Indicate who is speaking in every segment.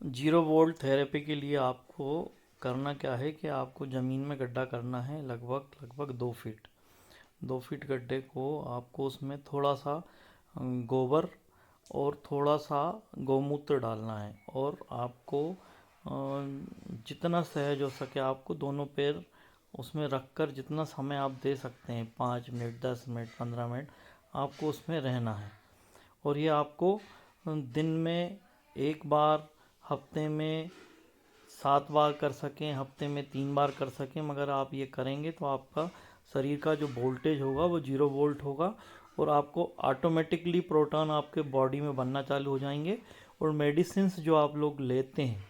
Speaker 1: Zero volt therapy के लिए आपको करना क्या है कि आपको ज़मीन में गड्ढा करना है लगभग 2 फीट। 2 फीट गड्ढे को आपको उसमें थोड़ा सा गोबर और थोड़ा सा गौमूत्र डालना है। और आपको जितना सहज हो सके आपको दोनों पैर उसमें रखकर जितना समय आप दे सकते हैं, 5 मिनट, 10 मिनट, 15 मिनट, आपको उसमें रहना है। और ये आपको दिन में 1 बार, हफ्ते में 7 बार कर सकें, हफ्ते में 3 बार कर सकें, मगर आप ये करेंगे तो आपका शरीर का जो वोल्टेज होगा वो 0 वोल्ट होगा और आपको ऑटोमेटिकली प्रोटॉन आपके बॉडी में बनना चालू हो जाएंगे। और मेडिसिन्स जो आप लोग लेते हैं,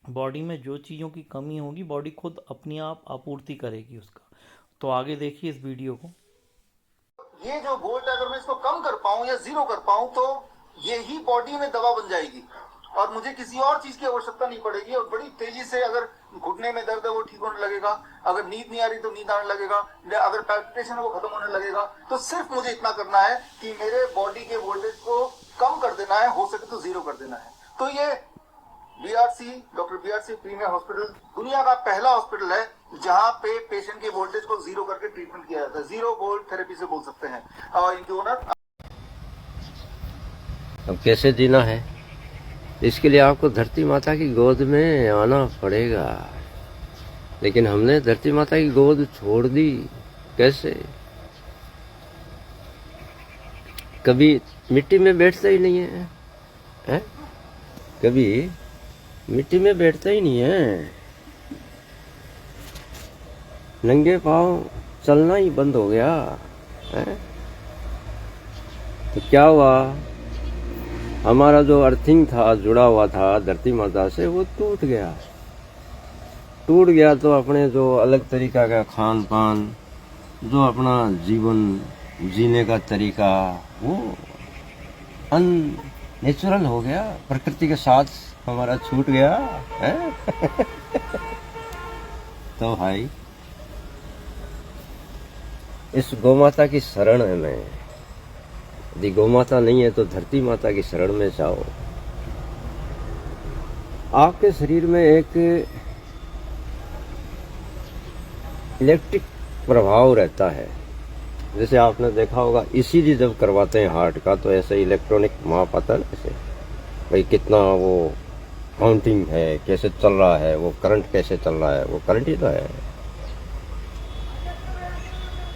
Speaker 1: बॉडी में जो चीज़ों की कमी होगी बॉडी खुद अपनी आप आपूर्ति करेगी उसका। तो आगे देखिए इस वीडियो को।
Speaker 2: ये जो वोल्ट है, अगर मैं इसको कम कर पाऊं या जीरो कर पाऊं तो ये ही बॉडी में दवा बन जाएगी और मुझे किसी और चीज की आवश्यकता नहीं पड़ेगी। और बड़ी तेजी से, अगर घुटने में दर्द है वो ठीक होने लगेगा, अगर नींद नहीं आ रही तो नींद आने लगेगा, अगर पैल्पिटेशन है वो खत्म होने लगेगा। तो सिर्फ मुझे इतना करना है कि मेरे बॉडी के वोल्टेज को कम कर देना है, हो सके तो जीरो कर देना है। तो ये BRC, doctor BRC premier hospital दुनिया का पहला हॉस्पिटल है जहां पे पेशेंट के वोल्टेज को जीरो करके ट्रीटमेंट किया जाता है। जीरो वोल्ट थेरेपी से बोल सकते हैं। और इनके ओनर
Speaker 3: अब कैसे जीना है, इसके लिए आपको धरती माता की गोद में आना पड़ेगा। लेकिन हमने धरती माता की गोद छोड़ दी। कैसे? कभी मिट्टी में बैठता ही नहीं है? कभी मिट्टी में बैठता ही नहीं है। नंगे पांव चलना ही बंद हो गया है? तो क्या हुआ? हमारा जो अर्थिंग था, जुड़ा हुआ था धरती माता से, वो टूट गया। तो अपने जो अलग तरीका का खान पान, जो अपना जीवन जीने का तरीका, वो अननेचुरल हो गया, प्रकृति के साथ हमारा छूट गया है? तो भाई इस गौमाता की शरण है मैं। यदि गौमाता नहीं है तो धरती माता की शरण में जाओ। आपके शरीर में एक इलेक्ट्रिक प्रभाव रहता है। जैसे आपने देखा होगा ईसीजी जब करवाते हैं हार्ट का, तो ऐसे इलेक्ट्रॉनिक माप आता है, ऐसे भाई कितना वो काउंटिंग है, कैसे चल रहा है, वो करंट कैसे चल रहा है, वो करंट ही तो है।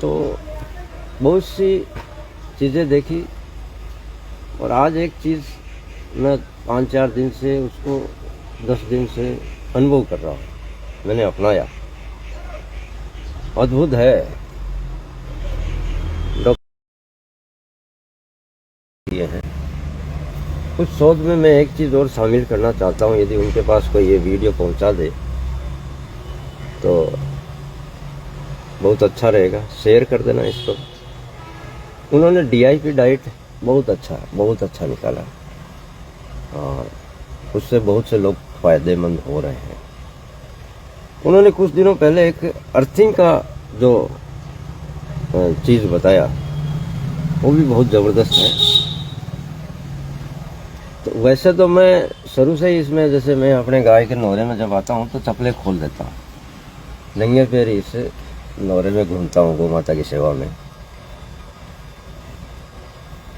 Speaker 3: तो बहुत सी चीज़ें देखी और आज एक चीज़ मैं 5-4 दिन से, उसको 10 दिन से अनुभव कर रहा हूँ, मैंने अपनाया। अद्भुत है। डॉक्टर ये हैं कुछ शोध में मैं एक चीज़ और शामिल करना चाहता हूँ। यदि उनके पास कोई ये वीडियो पहुँचा दे तो बहुत अच्छा रहेगा, शेयर कर देना इसको। उन्होंने डीआईपी डाइट बहुत अच्छा निकाला और उससे बहुत से लोग फायदेमंद हो रहे हैं। उन्होंने कुछ दिनों पहले एक अर्थिंग का जो चीज़ बताया, वो भी बहुत ज़बरदस्त है। तो वैसे तो मैं शुरू से ही इसमें, जैसे मैं अपने गाय के नौरे में जब आता हूँ तो चप्पलें खोल देता हूँ, नंगे पैर इस नौरे में घूमता हूँ गौ माता की सेवा में।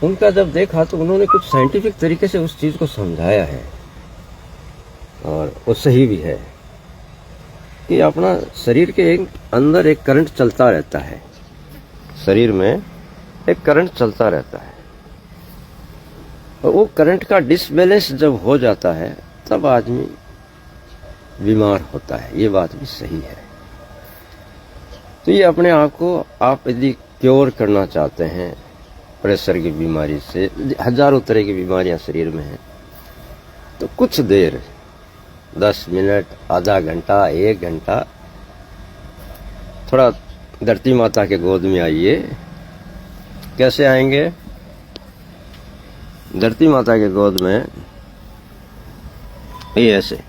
Speaker 3: उनका जब देखा तो उन्होंने कुछ साइंटिफिक तरीके से उस चीज़ को समझाया है और वो सही भी है कि अपना शरीर के अंदर एक करंट चलता रहता है। शरीर में एक करंट चलता रहता है और वो करंट का डिसबैलेंस जब हो जाता है तब आदमी बीमार होता है। ये बात भी सही है। तो ये अपने आप को आप यदि क्योर करना चाहते हैं प्रेशर की बीमारी से, हजारों तरह की बीमारियां शरीर में हैं, तो कुछ देर 10 मिनट, आधा घंटा, 1 घंटा थोड़ा धरती माता के गोद में आइए। कैसे आएंगे? धरती माता के गोद में ये ऐसे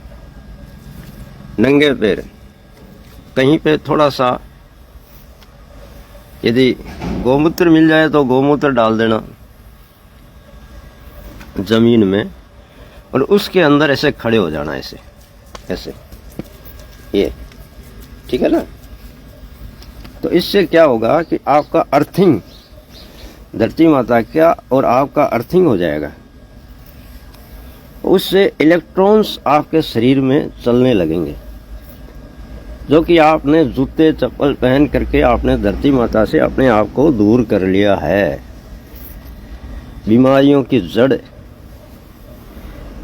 Speaker 3: नंगे पैर, कहीं पे थोड़ा सा यदि गौमूत्र मिल जाए तो गौमूत्र डाल देना जमीन में, और उसके अंदर ऐसे खड़े हो जाना, ऐसे ऐसे, ये ठीक है ना। तो इससे क्या होगा कि आपका अर्थिंग धरती माता का और आपका अर्थिंग हो जाएगा। उससे इलेक्ट्रॉन्स आपके शरीर में चलने लगेंगे, जो कि आपने जूते चप्पल पहन करके आपने धरती माता से अपने आप को दूर कर लिया है। बीमारियों की जड़,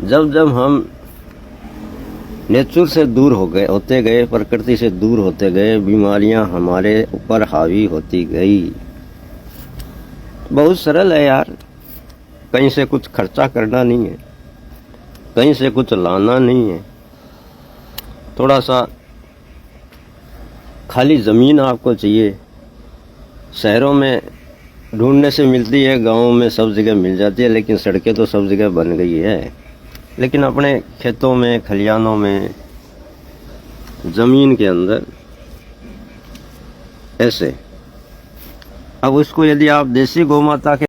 Speaker 3: जब जब हम नेचर से दूर होते गए, प्रकृति से दूर होते गए, बीमारियां हमारे ऊपर हावी होती गई। बहुत सरल है यार, कहीं से कुछ खर्चा करना नहीं है, कहीं से कुछ लाना नहीं है। थोड़ा सा खाली ज़मीन आपको चाहिए। शहरों में ढूंढने से मिलती है, गाँव में सब जगह मिल जाती है, लेकिन सड़कें तो सब जगह बन गई है। लेकिन अपने खेतों में, खलिहानों में, ज़मीन के अंदर ऐसे, अब उसको यदि आप देसी गौ माता के